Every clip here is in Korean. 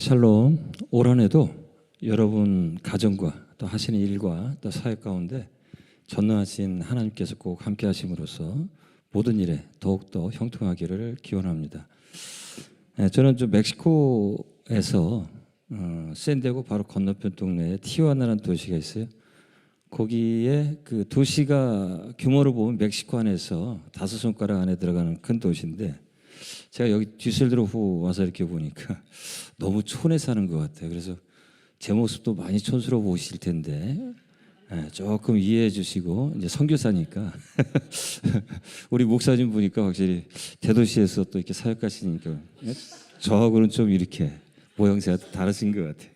샬롬. 올 한해도 여러분 가정과 또 하시는 일과 또 사역 가운데 전능하신 하나님께서 꼭 함께 하심으로써 모든 일에 더욱더 형통하기를 기원합니다. 저는 좀 멕시코에서 샌디에고 바로 건너편 동네에 티juana라는 도시가 있어요. 거기에 그 도시가 규모로 보면 멕시코 안에서 5손가락 안에 들어가는 큰 도시인데, 제가 여기 뒤셀드로프 와서 이렇게 보니까 너무 촌에 사는 것 같아요. 그래서 제 모습도 많이 촌스러워 보이실 텐데 조금 이해해 주시고, 이제 선교사니까 우리 목사님 보니까 확실히 대도시에서 또 이렇게 사역하시니까 저하고는 좀 이렇게 모양새가 다르신 것 같아요.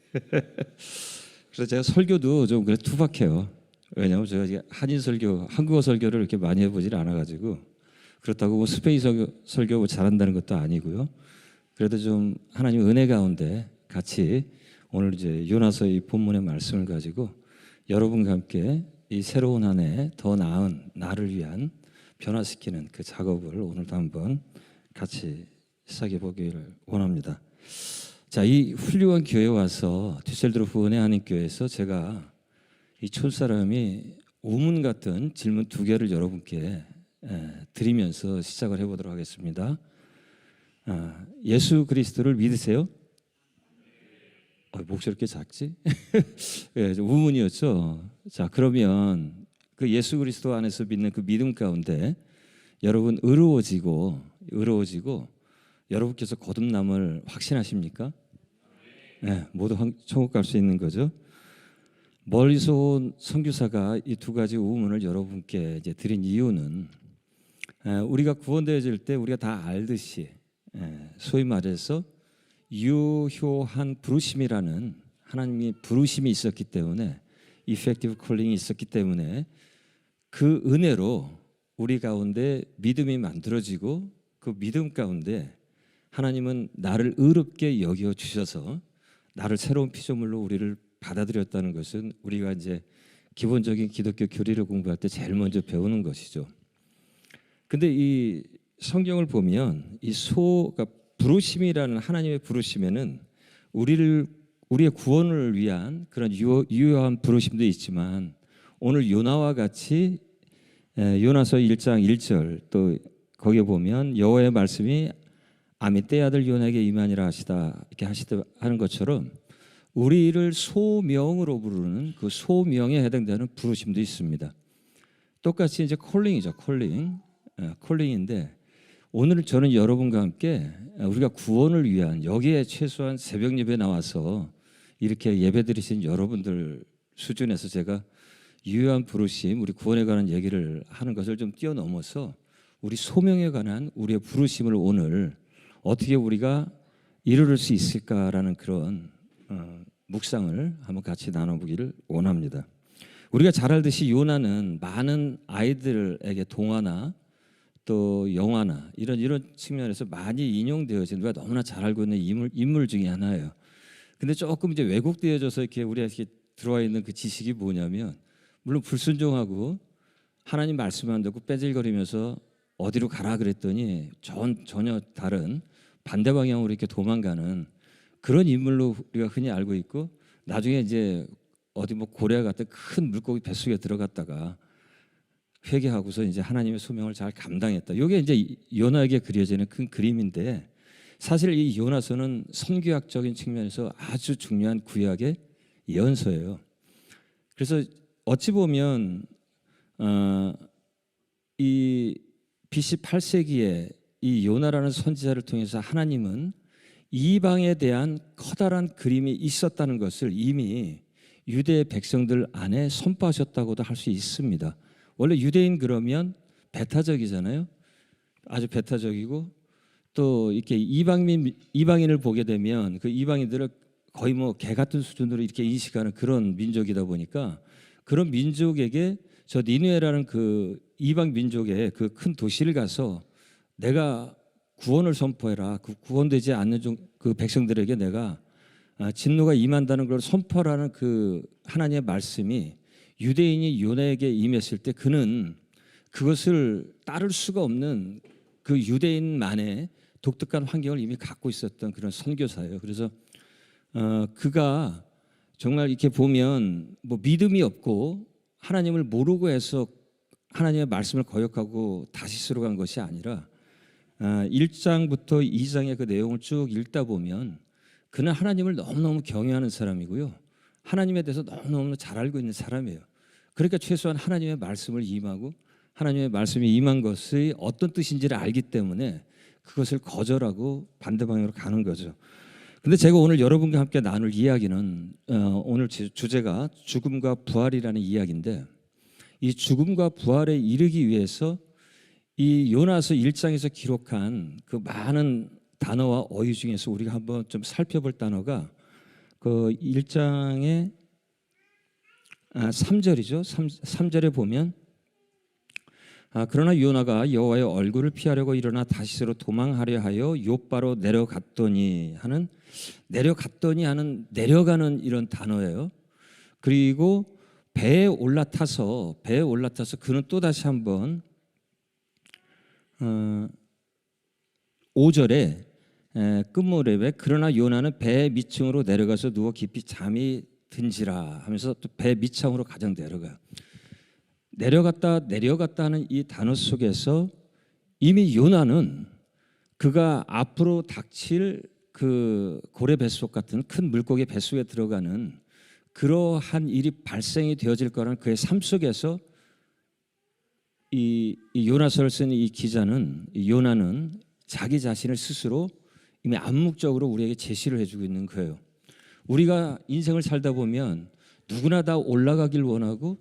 그래서 제가 설교도 좀 그래 투박해요. 왜냐하면 제가 한인 설교, 한국어 설교를 이렇게 많이 해보질 않아가지고, 그렇다고 뭐 스페인 설교 잘한다는 것도 아니고요. 그래도 좀 하나님 은혜 가운데 같이 오늘 이제 요나서 이 본문의 말씀을 가지고 여러분과 함께 이 새로운 한 해 더 나은 나를 위한 변화시키는 그 작업을 오늘도 한번 같이 시작해 보기를 원합니다. 자, 이 훌륭한 교회에 와서 뒤셀드로프 은혜 하나님 교회에서 제가 이 촌사람이 우문 같은 질문 2개를 여러분께 드리면서 시작을 해보도록 하겠습니다. 예수 그리스도를 믿으세요? 목소리 이렇게 작지? 네, 우문이었죠. 자, 그러면 그 예수 그리스도 안에서 믿는 그 믿음 가운데 여러분 의로워지고 여러분께서 거듭남을 확신하십니까? 네, 모두 천국 갈 수 있는 거죠. 멀리서 온 선교사가 이 2가지 우문을 여러분께 이제 드린 이유는, 우리가 구원되어질 때 우리가 다 알듯이 소위 말해서 유효한 부르심이라는 하나님의 부르심이 있었기 때문에, effective calling이 있었기 때문에 그 은혜로 우리 가운데 믿음이 만들어지고, 그 믿음 가운데 하나님은 나를 의롭게 여겨 주셔서 나를 새로운 피조물로 우리를 받아들였다는 것은 우리가 이제 기본적인 기독교 교리를 공부할 때 제일 먼저 배우는 것이죠. 근데 이 성경을 보면 이 그러니까 부르심이라는 하나님의 부르심에는 우리의 구원을 위한 그런 유효한 부르심도 있지만, 오늘 요나와 같이 요나서 1장 1절 또 거기에 보면 여호와의 말씀이 아미떼 아들 요나에게 임하니라 하시다 이렇게 하는 것처럼 우리를 소명으로 부르는 그 소명에 해당되는 부르심도 있습니다. 똑같이 이제 콜링이죠. 콜링인데, 오늘 저는 여러분과 함께 우리가 구원을 위한, 여기에 최소한 새벽 예배 나와서 이렇게 예배 드리신 여러분들 수준에서 제가 유효한 부르심, 우리 구원에 관한 얘기를 하는 것을 좀 뛰어넘어서 우리 소명에 관한 우리의 부르심을 오늘 어떻게 우리가 이룰 수 있을까라는 그런 묵상을 한번 같이 나눠보기를 원합니다. 우리가 잘 알듯이 요나는 많은 아이들에게 동화나 또 영화나 이런 측면에서 많이 인용되어진, 우리가 너무나 잘 알고 있는 인물 중에 하나예요. 근데 조금 이제 왜곡되어져서 이렇게 우리에게 들어와 있는 그 지식이 뭐냐면, 물론 불순종하고 하나님 말씀 안 듣고 빼질거리면서 어디로 가라 그랬더니 전혀 다른 반대 방향으로 이렇게 도망가는 그런 인물로 우리가 흔히 알고 있고, 나중에 이제 어디 뭐 고래 같은 큰 물고기 뱃속에 들어갔다가 회개하고서 이제 하나님의 소명을 잘 감당했다. 이게 이제 요나에게 그려지는 큰 그림인데, 사실 이 요나서는 선교학적인 측면에서 아주 중요한 구약의 예언서예요. 그래서 어찌 보면 이 BC 8세기에 이 요나라는 선지자를 통해서 하나님은 이방에 대한 커다란 그림이 있었다는 것을 이미 유대 백성들 안에 선포하셨다고도 할 수 있습니다. 원래 유대인 그러면 배타적이잖아요. 아주 배타적이고, 또 이렇게 이방인을 보게 되면 그 이방인들을 거의 뭐 개 같은 수준으로 이렇게 인식하는 그런 민족이다 보니까, 그런 민족에게 저 니느웨라는 그 이방 민족의 그 큰 도시를 가서 내가 구원을 선포해라. 그 구원되지 않는 그 백성들에게 내가 진노가 임한다는 걸 선포하라는 그 하나님의 말씀이 유대인이 요나에게 임했을 때, 그는 그것을 따를 수가 없는 그 유대인만의 독특한 환경을 이미 갖고 있었던 그런 선교사예요. 그래서 그가 정말 이렇게 보면 뭐 믿음이 없고 하나님을 모르고 해서 하나님의 말씀을 거역하고 다시스로 간 것이 아니라 1장부터 2장의 그 내용을 쭉 읽다 보면 그는 하나님을 너무너무 경외하는 사람이고요. 하나님에 대해서 너무너무 잘 알고 있는 사람이에요. 그러니까 최소한 하나님의 말씀을 임하고 하나님의 말씀이 임한 것이 어떤 뜻인지를 알기 때문에 그것을 거절하고 반대 방향으로 가는 거죠. 근데 제가 오늘 여러분과 함께 나눌 이야기는 오늘 주제가 죽음과 부활이라는 이야기인데 이 죽음과 부활에 이르기 위해서 이 요나서 1장에서 기록한 그 많은 단어와 어휘 중에서 우리가 한번 좀 살펴볼 단어가 그 1장의 3절이죠. 3절에 보면 그러나 요나가 여호와의 얼굴을 피하려고 일어나 다시스로 도망하려 하여 욥바로 내려갔더니 하는 내려가는 이런 단어예요. 그리고 배에 올라타서 그는 또 다시 한번 5절에 끝무렵에 그러나 요나는 배 밑층으로 내려가서 누워 깊이 잠이 든지라 하면서 또 배 밑창으로 가장 내려가요. 내려갔다 하는 이 단어 속에서 이미 요나는 그가 앞으로 닥칠 그 고래 뱃속 같은 큰 물고기 뱃속에 들어가는 그러한 일이 발생이 되어질 거라는 그의 삶 속에서 이 요나서를 쓴 이 기자는 요나는 자기 자신을 스스로 이미 암묵적으로 우리에게 제시를 해주고 있는 거예요. 우리가 인생을 살다 보면 누구나 다 올라가길 원하고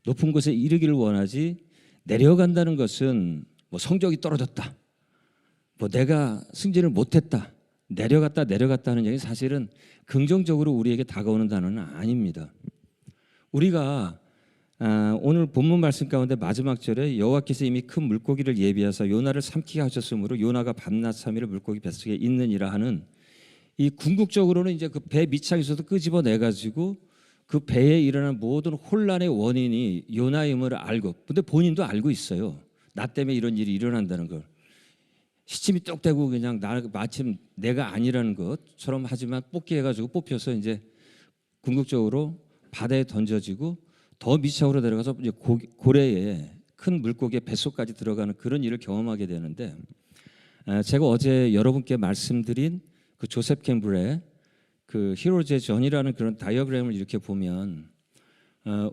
높은 곳에 이르기를 원하지 내려간다는 것은 뭐 성적이 떨어졌다, 뭐 내가 승진을 못했다, 내려갔다 하는 얘기 사실은 긍정적으로 우리에게 다가오는 단어는 아닙니다. 우리가 오늘 본문 말씀 가운데 마지막 절에 여호와께서 이미 큰 물고기를 예비하사 요나를 삼키게 하셨으므로 요나가 밤낮 3일을 물고기 뱃속에 있느니라 하는 이 궁극적으로는 이제 그 배 밑창에서도 끄집어내 가지고 그 배에 일어난 모든 혼란의 원인이 요나임을 알고, 근데 본인도 알고 있어요. 나 때문에 이런 일이 일어난다는 걸. 시침이 똑 대고 그냥 마침 내가 아니라는 것처럼 하지만 뽑기해가지고 뽑혀서 이제 궁극적으로 바다에 던져지고 더 밑창으로 내려가서 이제 고래에 큰 물고기의 뱃속까지 들어가는 그런 일을 경험하게 되는데, 제가 어제 여러분께 말씀드린 그 조셉 캠블의 그 히로즈의 전이라는 그런 다이어그램을 이렇게 보면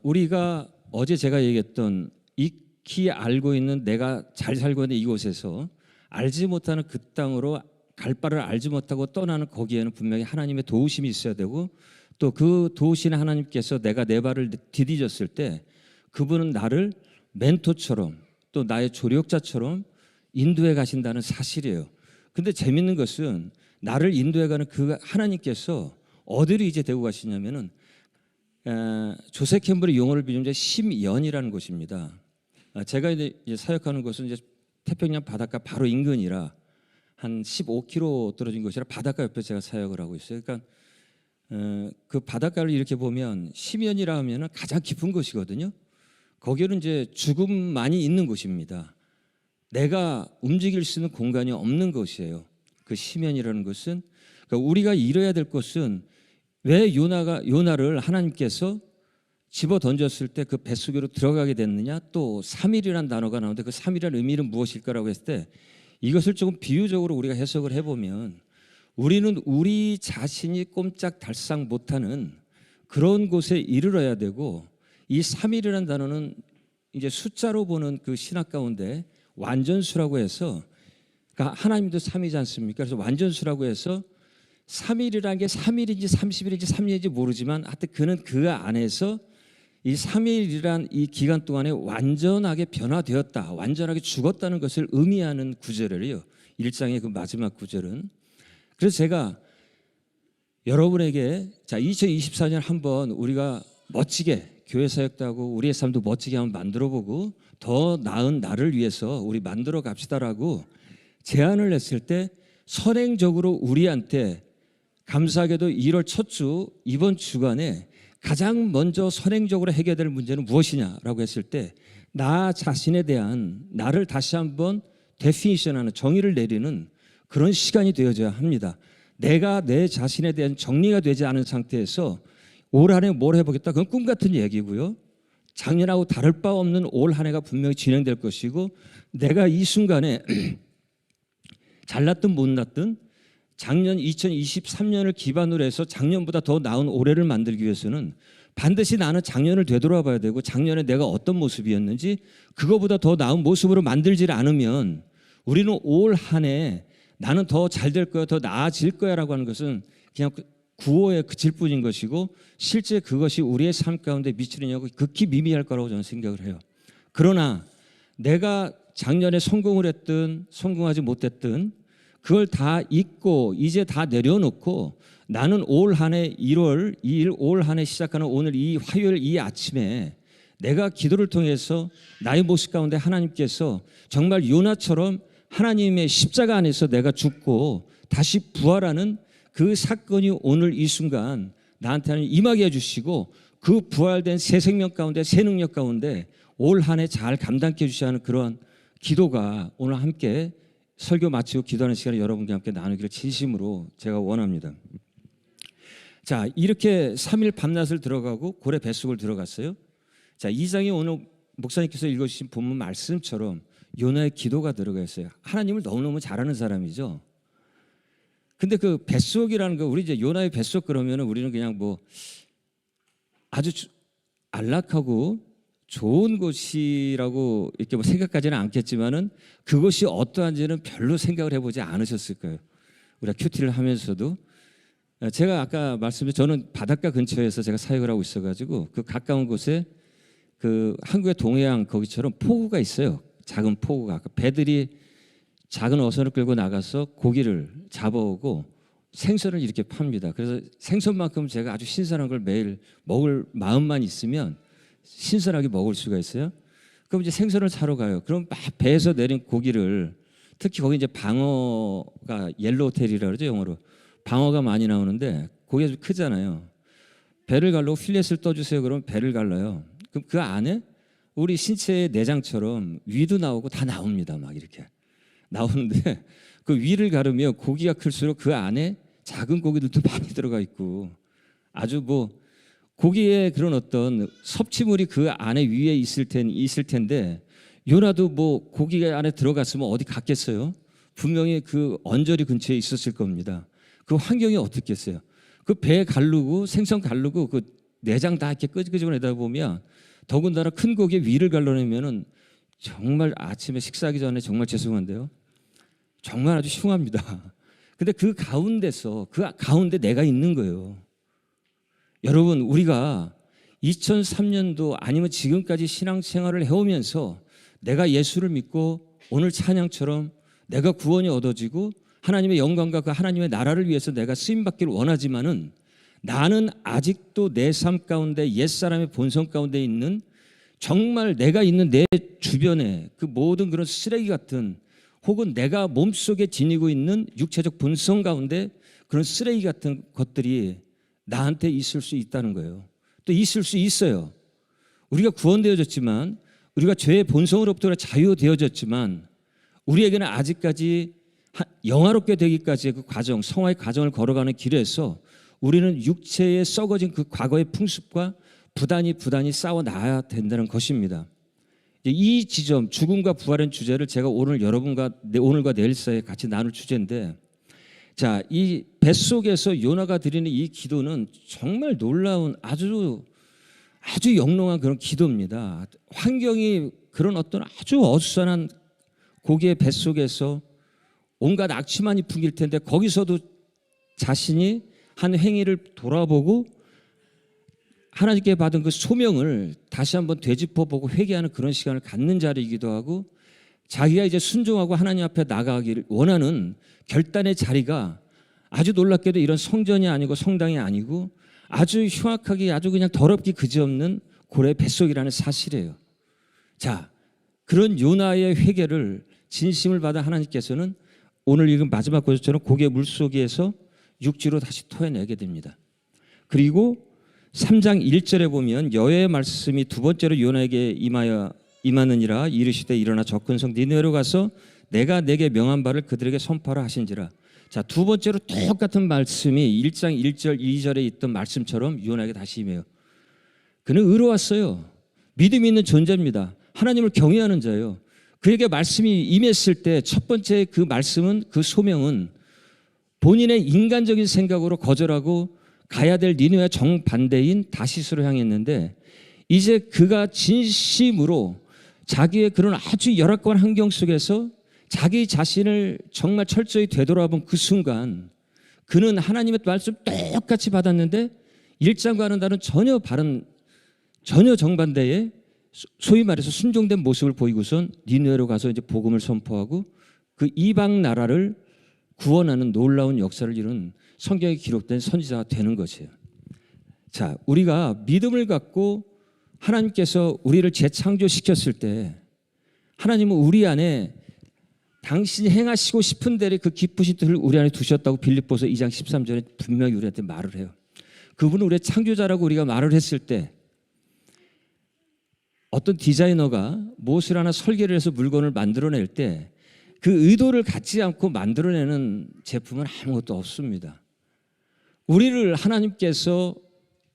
우리가 어제 제가 얘기했던 익히 알고 있는 내가 잘 살고 있는 이곳에서 알지 못하는 그 땅으로 갈 바를 알지 못하고 떠나는 거기에는 분명히 하나님의 도우심이 있어야 되고 또 그 도우시는 하나님께서 내가 내 발을 디디졌을 때 그분은 나를 멘토처럼 또 나의 조력자처럼 인도해 가신다는 사실이에요. 근데 재밌는 것은 나를 인도해가는 그 하나님께서 어디로 이제 데리고 가시냐면은 조셉 캠블의 용어를 빌리면 심연이라는 곳입니다. 제가 이제 사역하는 곳은 이제 태평양 바닷가 바로 인근이라 한 15km 떨어진 곳이라 바닷가 옆에 제가 사역을 하고 있어요. 그러니까 그 바닷가를 이렇게 보면 심연이라 하면은 가장 깊은 곳이거든요. 거기는 이제 죽음만이 있는 곳입니다. 내가 움직일 수 있는 공간이 없는 곳이에요. 그 심연이라는 것은 그러니까 우리가 이뤄야 될 것은 왜 요나를 하나님께서 집어 던졌을 때 그 뱃속으로 들어가게 됐느냐, 또 3일이라는 단어가 나오는데 그 3일이라는 의미는 무엇일까라고 했을 때 이것을 조금 비유적으로 우리가 해석을 해보면 우리는 우리 자신이 꼼짝달싹 못하는 그런 곳에 이르러야 되고, 이 3일이라는 단어는 이제 숫자로 보는 그 신학 가운데 완전수라고 해서, 그러니까 하나님도 3이지 않습니까? 그래서 완전수라고 해서 3일이라는 게 3일인지 30일인지 3년인지 모르지만 하여튼 그는 그 안에서 이 3일이란 이 기간 동안에 완전하게 변화되었다, 완전하게 죽었다는 것을 의미하는 구절이에요. 1장의 그 마지막 구절은. 그래서 제가 여러분에게 2024년 한번 우리가 멋지게 교회 사역도 하고 우리의 삶도 멋지게 한번 만들어보고 더 나은 나를 위해서 우리 만들어 갑시다라고 제안을 했을 때 선행적으로 우리한테 감사하게도 1월 첫 주 이번 주간에 가장 먼저 선행적으로 해결될 문제는 무엇이냐라고 했을 때 나 자신에 대한 나를 다시 한번 데피니션하는 정의를 내리는 그런 시간이 되어져야 합니다. 내가 내 자신에 대한 정리가 되지 않은 상태에서 올 한 해 뭘 해보겠다, 그건 꿈 같은 얘기고요. 작년하고 다를 바 없는 올 한 해가 분명히 진행될 것이고, 내가 이 순간에 잘났든 못났든 작년 2023년을 기반으로 해서 작년보다 더 나은 올해를 만들기 위해서는 반드시 나는 작년을 되돌아봐야 되고, 작년에 내가 어떤 모습이었는지 그거보다 더 나은 모습으로 만들지 않으면 우리는 올 한 해 나는 더 잘 될 거야, 더 나아질 거야라고 하는 것은 그냥 구호에 그칠 뿐인 것이고, 실제 그것이 우리의 삶 가운데 미치는 영향이 극히 미미할 거라고 저는 생각을 해요. 그러나 내가 작년에 성공을 했든 성공하지 못했든 그걸 다 잊고 이제 다 내려놓고, 나는 올 한 해 1월 2일 올 한 해 시작하는 오늘 이 화요일 이 아침에 내가 기도를 통해서 나의 모습 가운데 하나님께서 정말 요나처럼 하나님의 십자가 안에서 내가 죽고 다시 부활하는 그 사건이 오늘 이 순간 나한테는 임하게 해주시고, 그 부활된 새 생명 가운데, 새 능력 가운데 올 한 해 잘 감당해 주셔야 하는 그러한 기도가 오늘 함께 설교 마치고 기도하는 시간에 여러분과 함께 나누기를 진심으로 제가 원합니다. 자, 이렇게 3일 밤낮을 들어가고 고래 뱃속을 들어갔어요. 자, 2장에 오늘 목사님께서 읽어주신 본문 말씀처럼 요나의 기도가 들어가 있어요. 하나님을 너무너무 잘하는 사람이죠. 근데 그 뱃속이라는 거, 우리 이제 요나의 뱃속 그러면 우리는 그냥 뭐 아주 안락하고 좋은 곳이라고 이렇게 뭐 생각하지는 않겠지만은 그것이 어떠한지는 별로 생각을 해보지 않으셨을 거예요. 우리가 큐티를 하면서도 제가 아까 말씀드린, 저는 바닷가 근처에서 제가 사역을 하고 있어가지고 그 가까운 곳에 그 한국의 동해안 거기처럼 포구가 있어요. 작은 포구가. 배들이 작은 어선을 끌고 나가서 고기를 잡아오고 생선을 이렇게 팝니다. 그래서 생선만큼 제가 아주 신선한 걸 매일 먹을 마음만 있으면 신선하게 먹을 수가 있어요. 그럼 이제 생선을 사러 가요. 그럼 막 배에서 내린 고기를, 특히 거기 이제 방어가 옐로우테일이라고 그러죠, 영어로. 방어가 많이 나오는데 고기가 좀 크잖아요. 배를 갈라고 필렛을 떠주세요. 그러면 배를 갈라요. 그럼 그 안에 우리 신체의 내장처럼 위도 나오고 다 나옵니다. 막 이렇게 나오는데 그 위를 가르면 고기가 클수록 그 안에 작은 고기들도 많이 들어가 있고, 아주 뭐 고기의 그런 어떤 섭취물이 그 안에 위에 있을 텐데, 요나도 뭐 고기 안에 들어갔으면 어디 갔겠어요? 분명히 그 언저리 근처에 있었을 겁니다. 그 환경이 어떻겠어요? 그 배 가르고 생선 가르고 그 내장 다 이렇게 끄집어내다 보면, 더군다나 큰 고기의 위를 갈라내면은 정말 아침에 식사하기 전에 정말 죄송한데요, 정말 아주 흉합니다. 근데 그 가운데서, 그 가운데 내가 있는 거예요. 여러분, 우리가 2003년도 아니면 지금까지 신앙생활을 해오면서 내가 예수를 믿고 오늘 찬양처럼 내가 구원이 얻어지고 하나님의 영광과 그 하나님의 나라를 위해서 내가 쓰임받기를 원하지만은, 나는 아직도 내 삶 가운데 옛사람의 본성 가운데 있는, 정말 내가 있는 내 주변에 그 모든 그런 쓰레기 같은, 혹은 내가 몸속에 지니고 있는 육체적 본성 가운데 그런 쓰레기 같은 것들이 나한테 있을 수 있다는 거예요. 또 있을 수 있어요. 우리가 구원되어졌지만, 우리가 죄의 본성으로부터 자유되어졌지만, 우리에게는 아직까지 영화롭게 되기까지의 그 과정, 성화의 과정을 걸어가는 길에서 우리는 육체에 썩어진 그 과거의 풍습과 부단히 싸워 나가야 된다는 것입니다. 이 지점, 죽음과 부활의 주제를 제가 오늘 여러분과 오늘과 내일 사이에 같이 나눌 주제인데, 자, 이 뱃속에서 요나가 드리는 이 기도는 정말 놀라운 아주 영롱한 그런 기도입니다. 환경이 그런 어떤 아주 어수선한 고기의 뱃속에서 온갖 악취만이 풍길 텐데, 거기서도 자신이 한 행위를 돌아보고 하나님께 받은 그 소명을 다시 한번 되짚어보고 회개하는 그런 시간을 갖는 자리이기도 하고, 자기가 이제 순종하고 하나님 앞에 나가기를 원하는 결단의 자리가 아주 놀랍게도 이런 성전이 아니고 성당이 아니고 아주 흉악하게 아주 그냥 더럽기 그지없는 고래 뱃속이라는 사실이에요. 자, 그런 요나의 회개를 진심을 받아 하나님께서는 오늘 읽은 마지막 구절처럼 고기의 물속에서 육지로 다시 토해내게 됩니다. 그리고 3장 1절에 보면 여호와의 말씀이 두 번째로 요나에게 임하느니라. 이르시되 일어나 접근성 니느웨로 가서 내가 내게 명한 바를 그들에게 선포하라 하신지라. 자, 두 번째로 똑같은 말씀이 1장 1절 2절에 있던 말씀처럼 유언에게 다시 임해요. 그는 의로웠어요. 믿음이 있는 존재입니다. 하나님을 경외하는 자예요. 그에게 말씀이 임했을 때 첫 번째 그 말씀은, 그 소명은 본인의 인간적인 생각으로 거절하고 가야 될 니느웨와 정반대인 다시스로 향했는데, 이제 그가 진심으로 자기의 그런 아주 열악한 환경 속에서 자기 자신을 정말 철저히 되돌아본 그 순간, 그는 하나님의 말씀 똑같이 받았는데 1장과는 다른 전혀 정반대의, 소위 말해서 순종된 모습을 보이고선 니느웨로 가서 이제 복음을 선포하고 그 이방 나라를 구원하는 놀라운 역사를 이룬 성경에 기록된 선지자가 되는 것이에요. 자, 우리가 믿음을 갖고 하나님께서 우리를 재창조시켰을 때 하나님은 우리 안에 당신이 행하시고 싶은 대로 그 기쁘신 뜻을 우리 안에 두셨다고 빌립보서 2장 13절에 분명히 우리한테 말을 해요. 그분은 우리의 창조자라고 우리가 말을 했을 때, 어떤 디자이너가 무엇을 하나 설계를 해서 물건을 만들어낼 때 그 의도를 갖지 않고 만들어내는 제품은 아무것도 없습니다. 우리를 하나님께서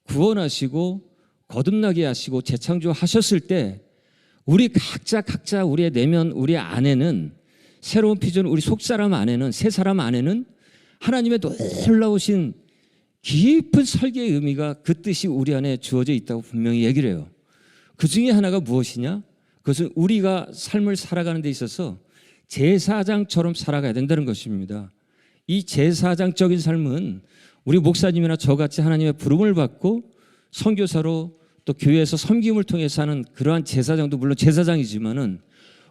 구원하시고 거듭나게 하시고 재창조하셨을 때 우리 각자 우리의 내면, 우리 안에는, 새로운 피조는 우리 속사람 안에는, 새 사람 안에는 하나님의 놀라우신 깊은 설계의 의미가, 그 뜻이 우리 안에 주어져 있다고 분명히 얘기를 해요. 그 중에 하나가 무엇이냐? 그것은 우리가 삶을 살아가는 데 있어서 제사장처럼 살아가야 된다는 것입니다. 이 제사장적인 삶은 우리 목사님이나 저같이 하나님의 부름을 받고 선교사로 또 교회에서 섬김을 통해서 하는 그러한 제사장도 물론 제사장이지만은,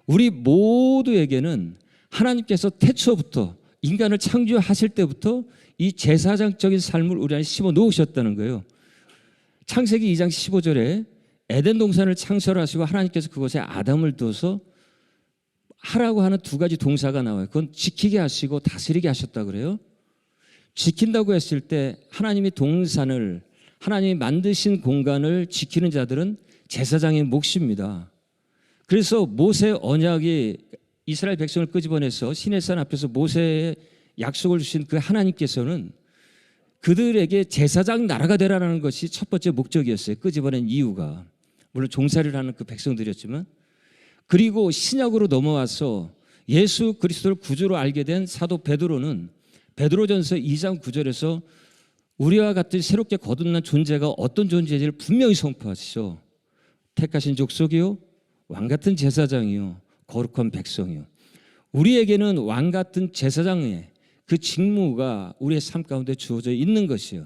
우리 모두에게는 하나님께서 태초부터 인간을 창조하실 때부터 이 제사장적인 삶을 우리 안에 심어 놓으셨다는 거예요. 창세기 2장 15절에 에덴 동산을 창설하시고 하나님께서 그곳에 아담을 둬서 하라고 하는 두 가지 동사가 나와요. 그건 지키게 하시고 다스리게 하셨다 그래요. 지킨다고 했을 때 하나님이 동산을, 하나님이 만드신 공간을 지키는 자들은 제사장의 몫입니다. 그래서 모세 언약이 이스라엘 백성을 끄집어내서 시내산 앞에서 모세의 약속을 주신 그 하나님께서는 그들에게 제사장 나라가 되라는 것이 첫 번째 목적이었어요. 끄집어낸 이유가. 물론 종살이를 하는 그 백성들이었지만, 그리고 신약으로 넘어와서 예수 그리스도를 구주로 알게 된 사도 베드로는 베드로전서 2장 9절에서 우리와 같은 새롭게 거듭난 존재가 어떤 존재인지를 분명히 선포하시죠. 택하신 족속이요, 왕같은 제사장이요, 거룩한 백성이요. 우리에게는 왕같은 제사장의 그 직무가 우리의 삶 가운데 주어져 있는 것이요.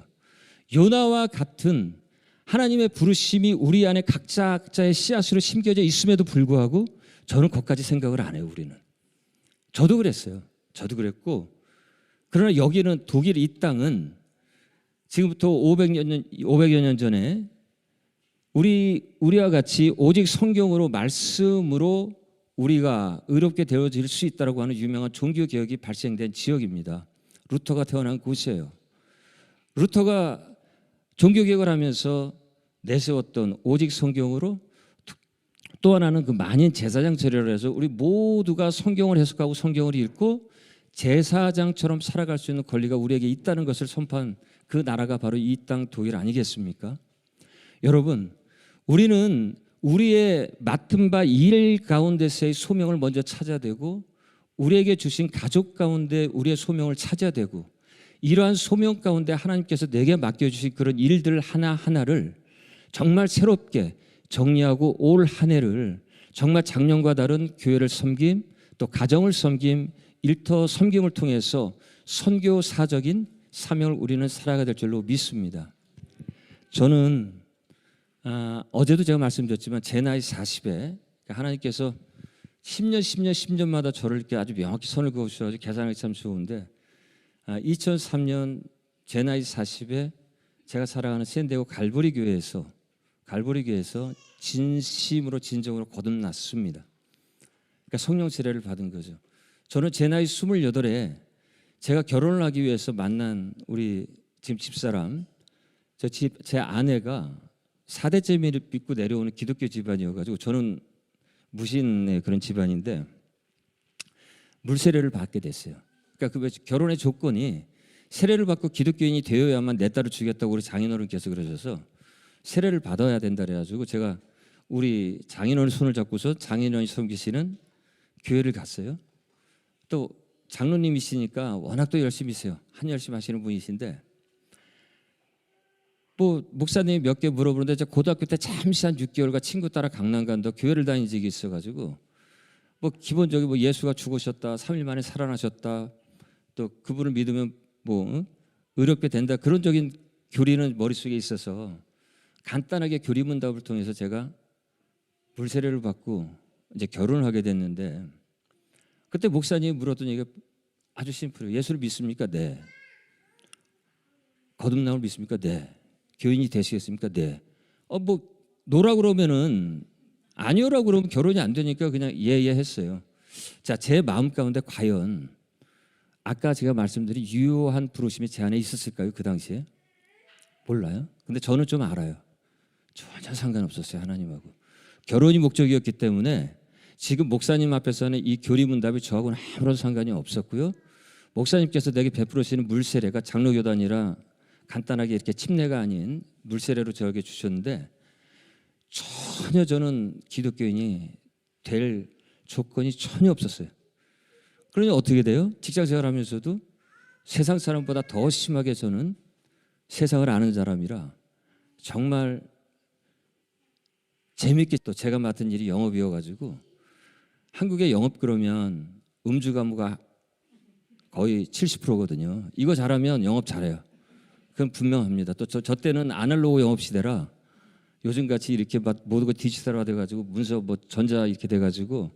요나와 같은 하나님의 부르심이 우리 안에 각자의 씨앗으로 심겨져 있음에도 불구하고 저는 거기까지 생각을 안 해요. 우리는. 저도 그랬어요. 저도 그랬고, 그러나 여기는 독일 이 땅은 지금부터 500여 년 전에 우리와 같이 오직 성경으로, 말씀으로 우리가 의롭게 되어질 수 있다고 하는 유명한 종교개혁이 발생된 지역입니다. 루터가 태어난 곳이에요. 루터가 종교개혁을 하면서 내세웠던 오직 성경으로, 또 하나는 그 만인 제사장 제례를 해서 우리 모두가 성경을 해석하고 성경을 읽고 제사장처럼 살아갈 수 있는 권리가 우리에게 있다는 것을 선포한 그 나라가 바로 이 땅 독일 아니겠습니까? 여러분, 우리는 우리의 맡은 바 일 가운데서의 소명을 먼저 찾아야 되고, 우리에게 주신 가족 가운데 우리의 소명을 찾아야 되고, 이러한 소명 가운데 하나님께서 내게 맡겨주신 그런 일들 하나하나를 정말 새롭게 정리하고 올 한 해를 정말 작년과 다른 교회를 섬김, 또 가정을 섬김, 일터 섬김을 통해서 선교사적인 사명을 우리는 살아가야 될 줄로 믿습니다. 저는 어제도 제가 말씀드렸지만 제 나이 40에 하나님께서 10년마다 저를 이렇게 아주 명확히 선을 그어주셔서 계산하기 참 좋은데, 2003년 제 나이 40에 제가 살아가는 샌디에고 갈보리 교회에서 진심으로 진정으로 거듭났습니다. 그러니까 성령 세례를 받은 거죠. 저는 제 나이 28에 제가 결혼을 하기 위해서 만난 우리 지금 집사람, 제 아내가 4대째 믿고 내려오는 기독교 집안이어가지고 저는 무신의 그런 집안인데 물세례를 받게 됐어요. 그러니까 그 결혼의 조건이 세례를 받고 기독교인이 되어야만 내 딸을 주겠다고 우리 장인어른께서 그러셔서 세례를 받아야 된다 그래가지고 제가 우리 장인어른 손을 잡고서 장인어른이 섬기시는 교회를 갔어요. 또 장로님이시니까 워낙 또 열심히세요. 한 열심히 하시는 분이신데 뭐 목사님이 몇 개 물어보는데 제가 고등학교 때 잠시 한 6개월간 친구 따라 강남 간다 교회를 다닌 적이 있어가지고 뭐 기본적으로 뭐 예수가 죽으셨다 3일 만에 살아나셨다 또 그분을 믿으면 뭐 의롭게 된다 그런 적인 교리는 머릿속에 있어서 간단하게 교리 문답을 통해서 제가 물세례를 받고 이제 결혼을 하게 됐는데 그때 목사님이 물었던 얘기가 아주 심플해요. 예수를 믿습니까? 네. 거듭남을 믿습니까? 네. 교인이 되시겠습니까? 네. 뭐 노라 그러면은 아니오라고 그러면 결혼이 안 되니까 그냥 예예 했어요. 자, 제 마음 가운데 과연 아까 제가 말씀드린 유효한 부르심이 제 안에 있었을까요? 그 당시에? 몰라요. 근데 저는 좀 알아요. 전혀 상관없었어요. 하나님하고. 결혼이 목적이었기 때문에 지금 목사님 앞에서는 이 교리문답이 저하고는 아무런 상관이 없었고요. 목사님께서 내게 베풀으시는 물세례가 장로교단이라 간단하게 이렇게 침례가 아닌 물세례로 저에게 주셨는데 전혀 저는 기독교인이 될 조건이 전혀 없었어요. 그러니 어떻게 돼요? 직장생활하면서도 세상 사람보다 더 심하게 저는 세상을 아는 사람이라 정말 재밌게 또 제가 맡은 일이 영업이어가지고 한국의 영업 그러면 음주 가무가 거의 70%거든요. 이거 잘하면 영업 잘해요. 그건 분명합니다. 또 저 때는 아날로그 영업 시대라 요즘 같이 이렇게 모든 거 디지털화 돼가지고 문서 뭐 전자 이렇게 돼가지고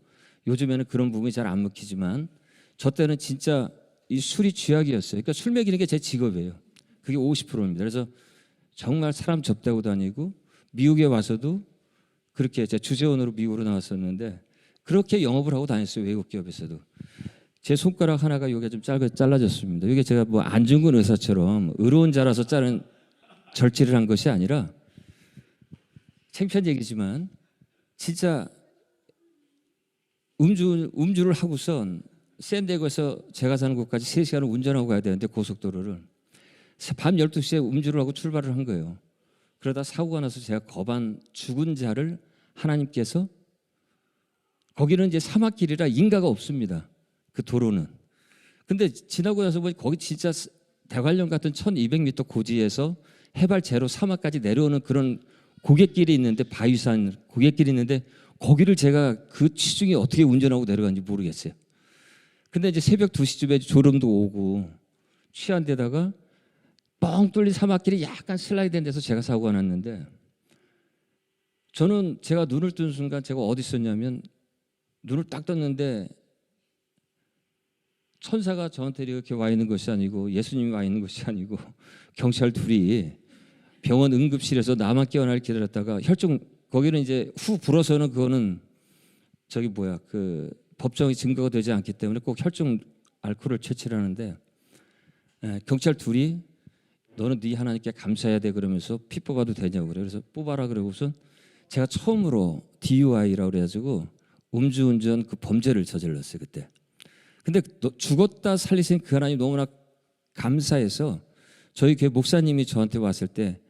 요즘에는 그런 부분이 잘 안 먹히지만 저 때는 진짜 이 술이 쥐약이었어요. 그러니까 술 먹이는 게 제 직업이에요. 그게 50%입니다. 그래서 정말 사람 접대하고 다니고 미국에 와서도 그렇게 제가 주재원으로 미국으로 나왔었는데 그렇게 영업을 하고 다녔어요. 외국 기업에서도. 제 손가락 하나가 여기가 좀 잘라졌습니다. 이게 제가 뭐 안중근 의사처럼 의로운 자라서 자른 절제를 한 것이 아니라 창피한 얘기지만 진짜 음주를 하고선 샌디에고에서 제가 사는 곳까지 3시간을 운전하고 가야 되는데 고속도로를 밤 12시에 음주를 하고 출발을 한 거예요. 그러다 사고가 나서 제가 거반 죽은 자를 하나님께서 거기는 이제 사막길이라 인가가 없습니다. 그 도로는. 근데 지나고 나서 보니 거기 진짜 대관령 같은 1200m 고지에서 해발 제로 사막까지 내려오는 그런 고갯길이 있는데 바위산 고갯길이 있는데 거기를 제가 그 취중에 어떻게 운전하고 내려갔는지 모르겠어요. 근데 이제 새벽 2시쯤에 졸음도 오고 취한 데다가 뻥 뚫린 사막길이 약간 슬라이드된 데서 제가 사고가 났는데 저는 제가 눈을 뜬 순간 제가 어디 있었냐면 눈을 딱 떴는데 천사가 저한테 이렇게 와 있는 것이 아니고 예수님이 와 있는 것이 아니고 경찰 둘이 병원 응급실에서 나만 깨어날 기다렸다가 혈중 거기는 이제 후 불어서는 그거는 저기 뭐야 그 법정이 증거가 되지 않기 때문에 꼭 혈중 알코올을 채취를 하는데 경찰 둘이 너는 네 하나님께 감사해야 돼 그러면서 피 뽑아도 되냐고 그래. 그래서 뽑아라 그러고선 제가 처음으로 DUI라고 그래가지고 음주운전 그 범죄를 저질렀어요 그때. 근데 죽었다 살리신 그 하나님 너무나 감사해서 저희 교회 목사님이 저한테 왔을 때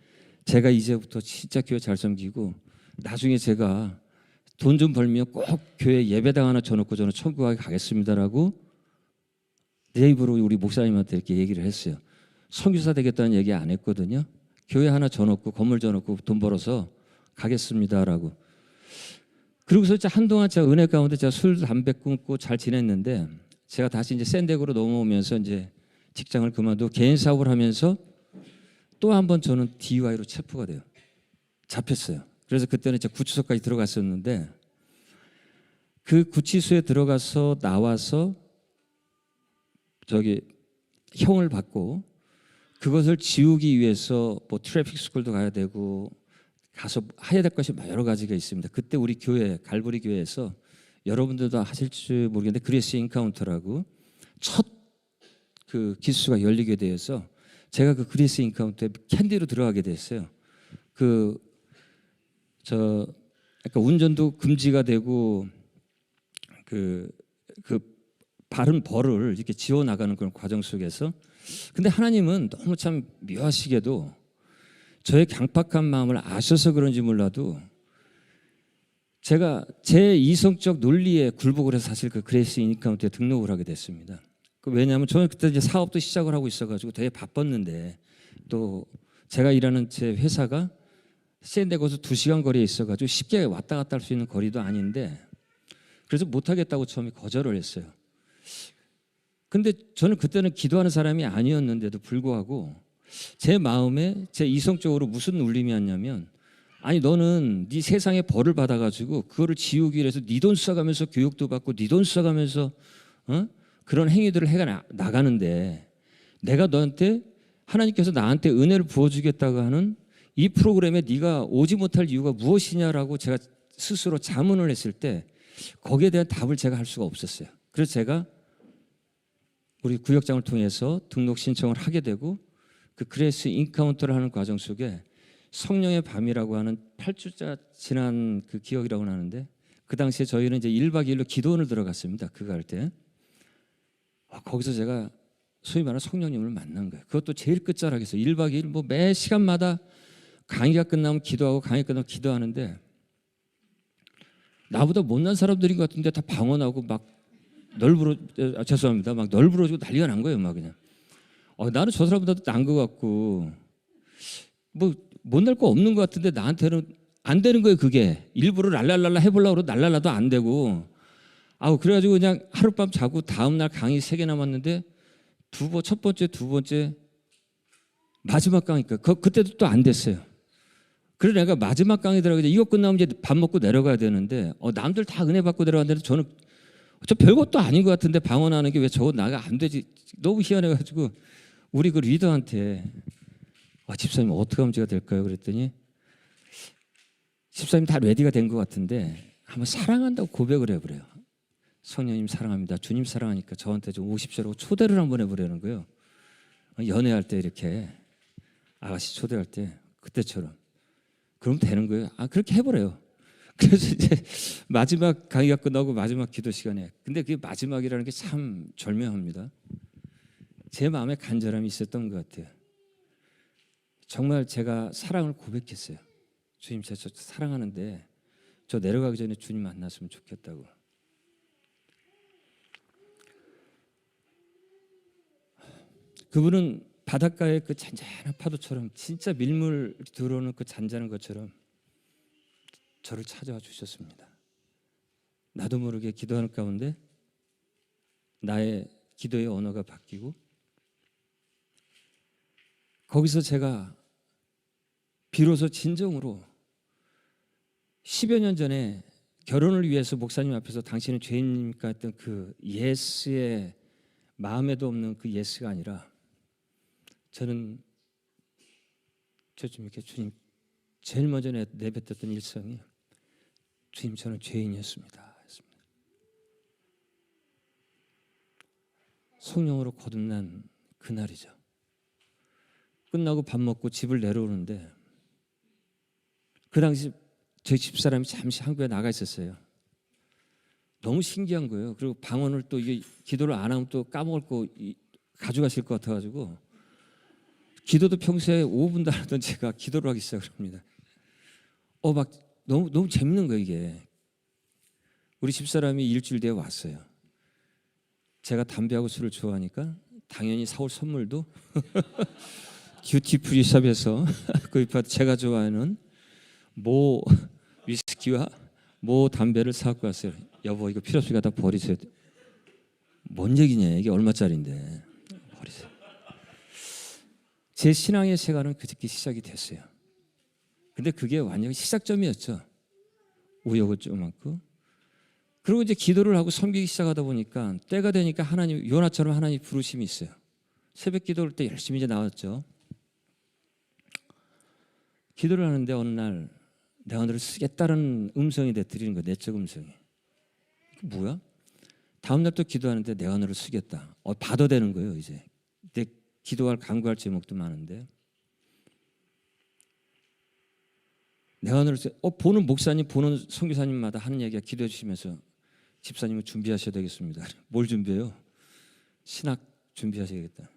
제가 이제부터 진짜 교회 잘 섬기고 나중에 제가 돈 좀 벌면 꼭 교회 예배당 하나 쳐놓고 저는 천국에 가겠습니다라고 내 입으로 우리 목사님한테 이렇게 얘기를 했어요. 선교사 되겠다는 얘기 안 했거든요. 교회 하나 쳐놓고 건물 쳐놓고 돈 벌어서 가겠습니다라고. 그러고서 이제 한동안 제가 은혜 가운데 제가 술 담배 끊고 잘 지냈는데 제가 다시 이제 샌디에고로 넘어오면서 이제 직장을 그만두고 개인 사업을 하면서 또 한 번 저는 DUI로 체포가 돼요. 잡혔어요. 그래서 그때는 이제 구치소까지 들어갔었는데 그 구치소에 들어가서 나와서 저기 형을 받고 그것을 지우기 위해서 뭐 트래픽 스쿨도 가야 되고 가서 해야 될 것이 여러 가지가 있습니다. 그때 우리 교회 갈보리 교회에서 여러분들도 하실지 모르겠는데 그레이스 인카운터라고 첫 그 기수가 열리게 되어서 제가 그 그레이스 인카운터에 캔디로 들어가게 됐어요. 그러니까 운전도 금지가 되고 그 바른 벌을 이렇게 지어 나가는 그런 과정 속에서, 근데 하나님은 너무 참 묘하시게도 저의 강팍한 마음을 아셔서 그런지 몰라도 제가 제 이성적 논리에 굴복을 해서 사실 그 그레이스 인카운트에 등록을 하게 됐습니다. 왜냐하면 저는 그때 이제 사업도 시작을 하고 있어가지고 되게 바빴는데, 또 제가 일하는 제 회사가 샌디에고에서 2시간 거리에 있어가지고 쉽게 왔다 갔다 할 수 있는 거리도 아닌데, 그래서 못하겠다고 처음에 거절을 했어요. 근데 저는 그때는 기도하는 사람이 아니었는데도 불구하고 제 마음에 제 이성적으로 무슨 울림이었냐면, 아니 너는 네 세상에 벌을 받아가지고 그거를 지우기 위해서 네 돈 써가면서 교육도 받고 네 돈 써가면서 그런 행위들을 해가 나가는데, 내가 너한테 하나님께서 나한테 은혜를 부어주겠다고 하는 이 프로그램에 네가 오지 못할 이유가 무엇이냐라고 제가 스스로 자문을 했을 때 거기에 대한 답을 제가 할 수가 없었어요. 그래서 제가 우리 구역장을 통해서 등록 신청을 하게 되고, 그 그레이스 인카운터를 하는 과정 속에 성령의 밤이라고 하는 8주짜 지난 그 기억이라고 하는데, 그 당시에 저희는 이제 1박 2일로 기도원을 들어갔습니다. 그거 할 때. 거기서 제가 소위 말하는 성령님을 만난 거예요. 그것도 제일 끝자락에서 1박 2일 뭐 매 시간마다 강의가 끝나면 기도하고 강의 끝나면 기도하는데, 나보다 못난 사람들인 것 같은데 다 방언하고 막 죄송합니다. 막 널브러지고 난리가 난 거예요. 막 그냥. 나는 저 사람보다도 난 것 같고 뭐 못날 거 없는 것 같은데 나한테는 안 되는 거예요. 그게 일부러 랄랄랄라 해보려고 그러고 랄랄라도 안 되고. 그래가지고 그냥 하룻밤 자고 다음날 강의 3개 남았는데 첫 번째, 두 번째, 마지막 강의니까 그때도 또 안 됐어요. 그래서 내가 마지막 강의 들어가서 이거 끝나면 이제 밥 먹고 내려가야 되는데, 남들 다 은혜 받고 내려갔는데 저는 저 별것도 아닌 것 같은데 방언하는 게 왜 저거 나가 안 되지? 너무 희한해가지고 우리 그 리더한테 집사님 어떻게 하면 제가 될까요? 그랬더니 집사님 다 레디가 된 것 같은데 한번 사랑한다고 고백을 해보래요. 성령님 사랑합니다. 주님 사랑하니까 저한테 좀 오십시오라고 초대를 한번 해보려는 거예요. 연애할 때 이렇게 아가씨 초대할 때 그때처럼. 그럼 되는 거예요. 그렇게 해보래요. 그래서 이제 마지막 강의가 끝나고 마지막 기도 시간에, 근데 그게 마지막이라는 게 참 절묘합니다. 제 마음에 간절함이 있었던 것 같아요. 정말 제가 사랑을 고백했어요. 주님, 저 사랑하는데 저 내려가기 전에 주님 만났으면 좋겠다고. 그분은 바닷가의 그 잔잔한 파도처럼, 진짜 밀물 들어오는 그 잔잔한 것처럼 저를 찾아와 주셨습니다. 나도 모르게 기도하는 가운데 나의 기도의 언어가 바뀌고, 거기서 제가 비로소 진정으로 10여 년 전에 결혼을 위해서 목사님 앞에서 당신은 죄인입니까 했던 그 예스의 마음에도 없는 그 예스가 아니라, 저는 이렇게 주님 제일 먼저 내뱉었던 일성이, 주님 저는 죄인이었습니다 했습니다. 성령으로 거듭난 그날이죠. 끝나고 밥 먹고 집을 내려오는데, 그 당시 저희 집사람이 잠시 한국에 나가 있었어요. 너무 신기한 거예요. 그리고 방언을 또 이게 기도를 안 하면 또 까먹을 거 가져가실 것 같아가지고, 기도도 평소에 5분도 안 하던 제가 기도를 하기 시작을 합니다. 막 너무 재밌는 거예요. 이게 우리 집사람이 일주일 뒤에 왔어요. 제가 담배하고 술을 좋아하니까 당연히 사올 선물도 듀티프리 샵에서 구입한 제가 좋아하는 모 위스키와 모 담배를 사갖고 왔어요. 여보 이거 필요 없으니까 다 버리세요. 뭔 얘기냐, 이게 얼마짜리인데. 버리세요. 제 신앙의 세관은 그렇게 시작이 됐어요. 근데 그게 완전히 시작점이었죠. 우여곡절 많고. 그리고 이제 기도를 하고 섬기기 시작하다 보니까 때가 되니까 하나님, 요나처럼 하나님 부르심이 있어요. 새벽 기도할 때 열심히 이제 나왔죠. 기도를 하는데 어느 날 내가 너를 쓰겠다는 음성이 들리는 거야. 내적 음성이. 이게 뭐야? 다음 날 또 기도하는데 내가 너를 쓰겠다. 받아대는 거예요. 이제 내 기도할 간구할 제목도 많은데, 내가 너를 보는 목사님, 보는 선교사님마다 하는 얘기가 기도해 주시면서 집사님은 준비하셔야 되겠습니다. 뭘 준비해요? 신학 준비하셔야겠다.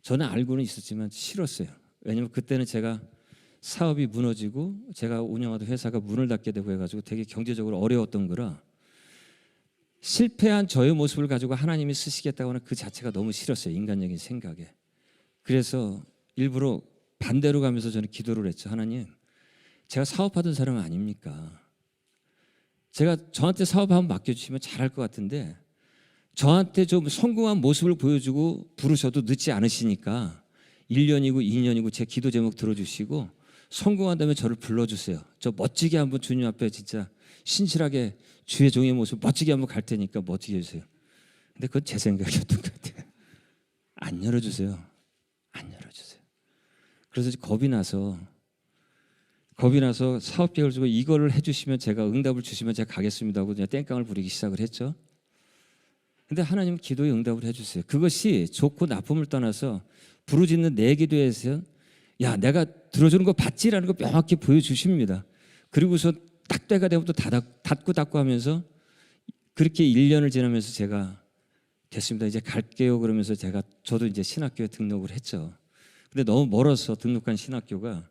저는 알고는 있었지만 싫었어요. 왜냐면 그때는 제가 사업이 무너지고 제가 운영하던 회사가 문을 닫게 되고 해가지고 되게 경제적으로 어려웠던 거라 실패한 저의 모습을 가지고 하나님이 쓰시겠다고 하는 그 자체가 너무 싫었어요. 인간적인 생각에. 그래서 일부러 반대로 가면서 저는 기도를 했죠. 하나님, 제가 사업하던 사람 아닙니까? 제가 저한테 사업 한번 맡겨주시면 잘할 것 같은데 저한테 좀 성공한 모습을 보여주고 부르셔도 늦지 않으시니까 1년이고 2년이고 제 기도 제목 들어주시고 성공한다면 저를 불러주세요. 저 멋지게 한번 주님 앞에 진짜 신실하게 주의 종의 모습 멋지게 한번 갈 테니까 멋지게 해주세요. 근데 그건 제 생각이었던 것 같아요. 안 열어주세요. 안 열어주세요. 그래서 겁이 나서 사업 계획을 주고 이거를 해주시면 제가 응답을 주시면 제가 가겠습니다 하고 그냥 땡깡을 부리기 시작을 했죠. 근데 하나님은 기도에 응답을 해주세요. 그것이 좋고 나쁨을 떠나서 부르짖는 내 기도에서 야 내가 들어주는 거 봤지라는 거 명확히 보여주십니다. 그리고서 딱 때가 되면 또 닫고 하면서 그렇게 1년을 지나면서 제가 됐습니다. 이제 갈게요 그러면서 저도 이제 신학교에 등록을 했죠. 근데 너무 멀어서 등록한 신학교가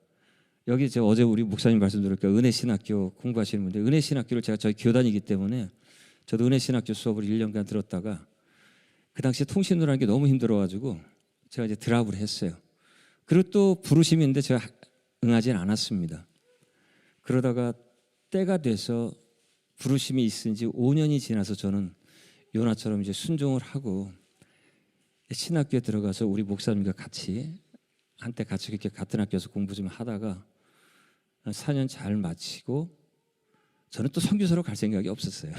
여기 제가 어제 우리 목사님 말씀 들으니까 은혜신학교 공부하시는 분들 은혜신학교를 제가 저희 교단이기 때문에 저도 은혜신학교 수업을 1년간 들었다가 그 당시에 통신으로 하는 게 너무 힘들어가지고 제가 이제 드랍을 했어요. 그리고 또 부르심이 있는데 제가 응하지는 않았습니다. 그러다가 때가 돼서 부르심이 있은 지 5년이 지나서 저는 요나처럼 이제 순종을 하고 신학교에 들어가서 우리 목사님과 같이 한때 같이 이렇게 같은 학교에서 공부 좀 하다가 4년 잘 마치고 저는 또 선교사로 갈 생각이 없었어요.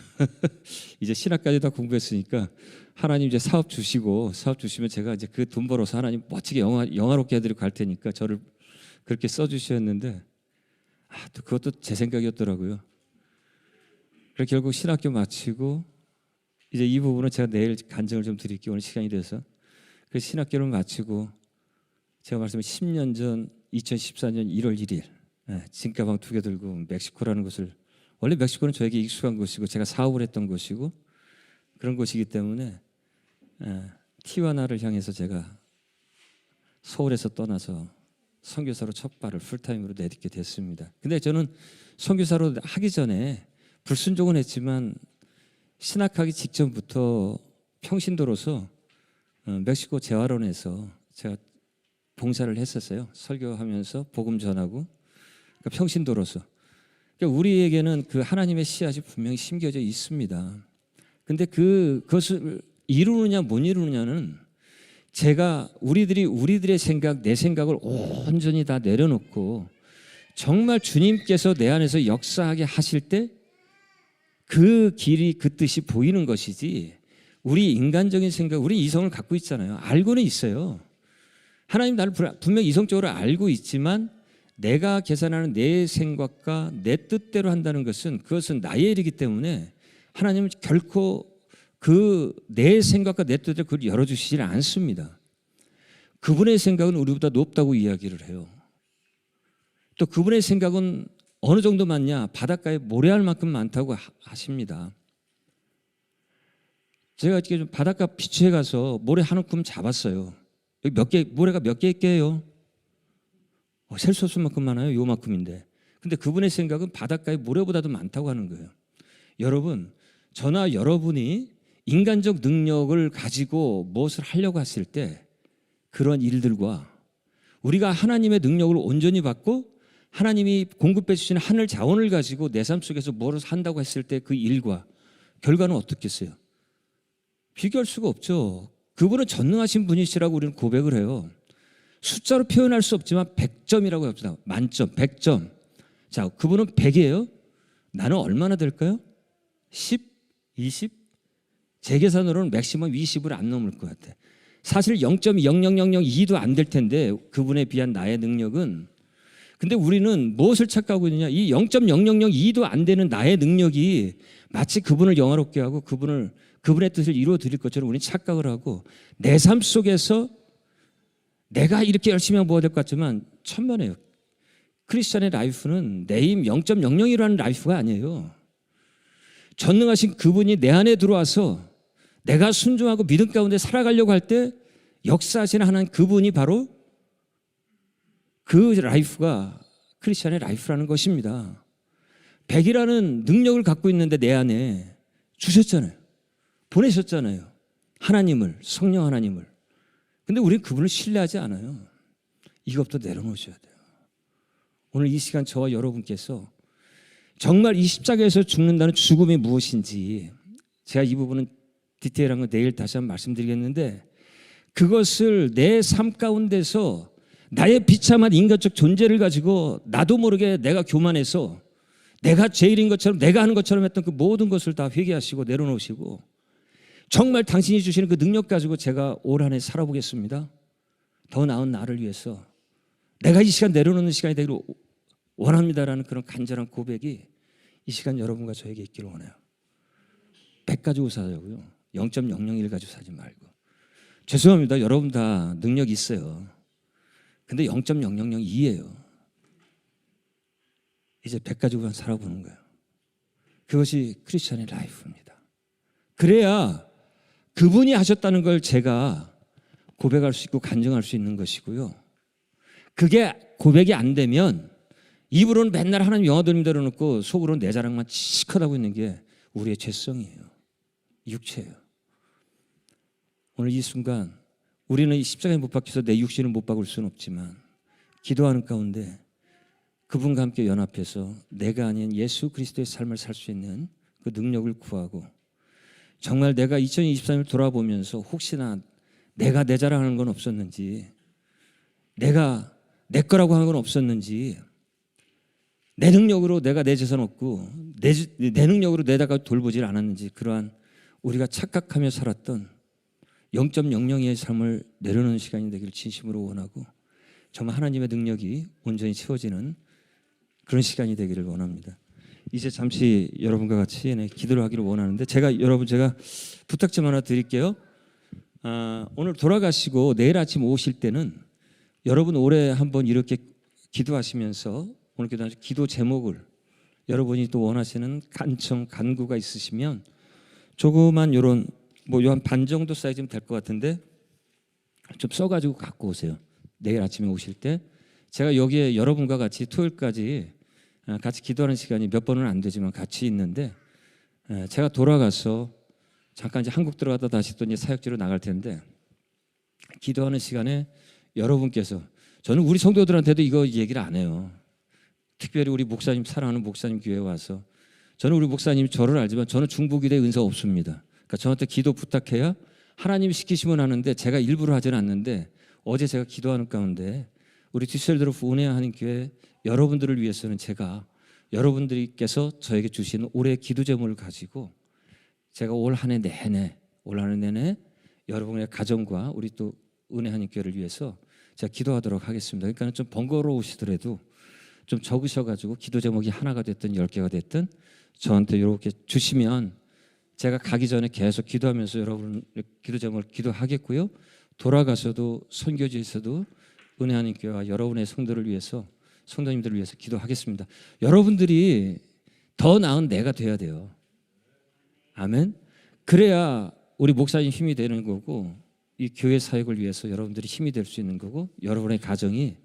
이제 신학까지 다 공부했으니까 하나님 이제 사업 주시면 제가 이제 그 돈 벌어서 하나님 멋지게 영화롭게 해드리고 갈 테니까 저를 그렇게 써주셨는데 또 그것도 제 생각이었더라고요. 그래서 결국 신학교 마치고 이제 이 부분은 제가 내일 간증을 좀 드릴게요. 오늘 시간이 돼서 그 신학교를 마치고 제가 말씀한 10년 전 2014년 1월 1일 짐가방 2개 들고 멕시코라는 곳을 원래 멕시코는 저에게 익숙한 곳이고 제가 사업을 했던 곳이고 그런 곳이기 때문에 티와나를 향해서 제가 서울에서 떠나서 선교사로 첫 발을 풀타임으로 내딛게 됐습니다. 근데 저는 선교사로 하기 전에 불순종은 했지만 신학하기 직전부터 평신도로서 멕시코 재활원에서 제가 봉사를 했었어요. 설교하면서 복음 전하고 그러니까 평신도로서 그러니까 우리에게는 그 하나님의 씨앗이 분명히 심겨져 있습니다. 근데 그것을 이루느냐 못 이루느냐는 제가 우리들의 생각, 내 생각을 온전히 다 내려놓고 정말 주님께서 내 안에서 역사하게 하실 때 그 길이 그 뜻이 보이는 것이지 우리 인간적인 생각, 우리 이성을 갖고 있잖아요. 알고는 있어요. 하나님 나를 분명히 이성적으로 알고 있지만 내가 계산하는 내 생각과 내 뜻대로 한다는 것은 그것은 나의 일이기 때문에 하나님은 결코 그 내 생각과 내 뜻대로 그걸 열어주시지 않습니다. 그분의 생각은 우리보다 높다고 이야기를 해요. 또 그분의 생각은 어느 정도 많냐? 바닷가에 모래알 만큼 많다고 하십니다. 제가 이렇게 좀 바닷가 비치에 가서 모래 한 움큼 잡았어요. 여기 모래가 몇 개 있게요? 셀 수 없을 만큼 많아요. 요만큼인데. 근데 그분의 생각은 바닷가에 모래보다도 많다고 하는 거예요. 여러분, 저나 여러분이 인간적 능력을 가지고 무엇을 하려고 했을 때 그런 일들과 우리가 하나님의 능력을 온전히 받고 하나님이 공급해 주시는 하늘 자원을 가지고 내 삶 속에서 무엇을 한다고 했을 때 그 일과 결과는 어떻겠어요? 비교할 수가 없죠. 그분은 전능하신 분이시라고 우리는 고백을 해요. 숫자로 표현할 수 없지만 100점이라고 합시다. 만점, 100점. 자, 그분은 100이에요. 나는 얼마나 될까요? 10, 20? 제 계산으로는 맥시멈 20을 안 넘을 것 같아. 사실 0.00002도 안 될 텐데 그분에 비한 나의 능력은. 근데 우리는 무엇을 착각하고 있느냐? 이 0.0002도 안 되는 나의 능력이 마치 그분을 영화롭게 하고 그분의 뜻을 이루어 드릴 것처럼 우리는 착각을 하고 내 삶 속에서 내가 이렇게 열심히 하면 뭐가 될 것 같지만 천만에요. 크리스천의 라이프는 내 힘 0.00이라는 라이프가 아니에요. 전능하신 그분이 내 안에 들어와서 내가 순종하고 믿음 가운데 살아가려고 할 때 역사하시는 하나님 그분이 바로 그 라이프가 크리스천의 라이프라는 것입니다. 100이라는 능력을 갖고 있는데 내 안에 주셨잖아요. 보내셨잖아요. 하나님을, 성령 하나님을. 근데 우리는 그분을 신뢰하지 않아요. 이것부터 내려놓으셔야 돼요. 오늘 이 시간 저와 여러분께서 정말 이 십자가에서 죽는다는 죽음이 무엇인지, 제가 이 부분은 디테일한 건 내일 다시 한번 말씀드리겠는데, 그것을 내 삶 가운데서 나의 비참한 인간적 존재를 가지고 나도 모르게 내가 교만해서 내가 죄인인 것처럼, 내가 하는 것처럼 했던 그 모든 것을 다 회개하시고 내려놓으시고, 정말 당신이 주시는 그 능력 가지고 제가 올 한 해 살아보겠습니다. 더 나은 나를 위해서 내가 이 시간 내려놓는 시간이 되기를 원합니다라는 그런 간절한 고백이 이 시간 여러분과 저에게 있기를 원해요. 100 가지고 살자고요. 0.001 가지고 살지 말고. 죄송합니다. 여러분 다 능력이 있어요. 근데 0.0002예요. 이제 100 가지고만 살아보는 거예요. 그것이 크리스천의 라이프입니다. 그래야 그분이 하셨다는 걸 제가 고백할 수 있고 간증할 수 있는 것이고요. 그게 고백이 안 되면 입으로는 맨날 하나님 영화 들음대로 놓고 속으로는 내 자랑만 치익하고 있는 게 우리의 죄성이에요. 육체예요. 오늘 이 순간 우리는 이 십자가에 못 박혀서 내 육신을 못 박을 수는 없지만 기도하는 가운데 그분과 함께 연합해서 내가 아닌 예수 그리스도의 삶을 살 수 있는 그 능력을 구하고, 정말 내가 2023을 돌아보면서 혹시나 내가 내 자랑하는 건 없었는지, 내가 내 거라고 하는 건 없었는지, 내 능력으로 내가 내 재산 얻고 내 능력으로 내다가 돌보질 않았는지, 그러한 우리가 착각하며 살았던 0.00의 삶을 내려놓는 시간이 되기를 진심으로 원하고, 정말 하나님의 능력이 온전히 채워지는 그런 시간이 되기를 원합니다. 이제 잠시 여러분과 같이 기도를 하기를 원하는데, 제가 부탁 좀 하나 드릴게요. 오늘 돌아가시고 내일 아침 오실 때는 여러분 올해 한번 이렇게 기도하시면서 오늘 기도 제목을 여러분이 또 원하시는 간청 간구가 있으시면 조그만 요런 한 반 정도 사이즈면 될 것 같은데 좀 써가지고 갖고 오세요. 내일 아침에 오실 때 제가 여기에 여러분과 같이 토요일까지 같이 기도하는 시간이 몇 번은 안 되지만 같이 있는데, 제가 돌아가서 잠깐 이제 한국 들어갔다 다시 또 이제 사역지로 나갈 텐데, 기도하는 시간에 여러분께서, 저는 우리 성도들한테도 이거 얘기를 안 해요. 특별히 우리 목사님, 사랑하는 목사님 교회에 와서, 저는 우리 목사님이 저를 알지만 저는 중보기도에 은사 없습니다. 그러니까 저한테 기도 부탁해야 하나님이 시키시면 하는데 제가 일부러 하지는 않는데, 어제 제가 기도하는 가운데 우리 디셀도르프 은혜야 하는 교회 여러분들을 위해서는 제가 여러분들께서 저에게 주신 올해 기도 제목을 가지고 제가 올 한 해 내내 여러분의 가정과 우리 또 은혜 하는 교회를 위해서 제가 기도하도록 하겠습니다. 그러니까 좀 번거로우시더라도 좀 적으셔가지고 기도 제목이 하나가 됐든 10개가 됐든 저한테 이렇게 주시면 제가 가기 전에 계속 기도하면서 여러분 기도 제목을 기도하겠고요. 돌아가서도 선교지에서도 은혜하는 교회와 여러분의 성도를 위해서, 성도님들을 위해서 기도하겠습니다. 여러분들이 더 나은 내가 돼야 돼요. 아멘. 그래야 우리 목사님 힘이 되는 거고, 이 교회 사역을 위해서 여러분들이 힘이 될 수 있는 거고, 여러분의 가정이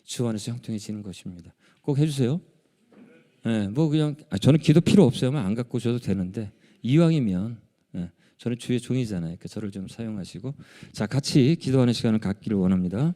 주 안에서 형통해지는 것입니다. 꼭 해주세요. 그냥 저는 기도 필요 없어요. 안 갖고 오셔도 되는데, 이왕이면 저는 주의 종이잖아요. 저를 좀 사용하시고, 자 같이 기도하는 시간을 갖기를 원합니다.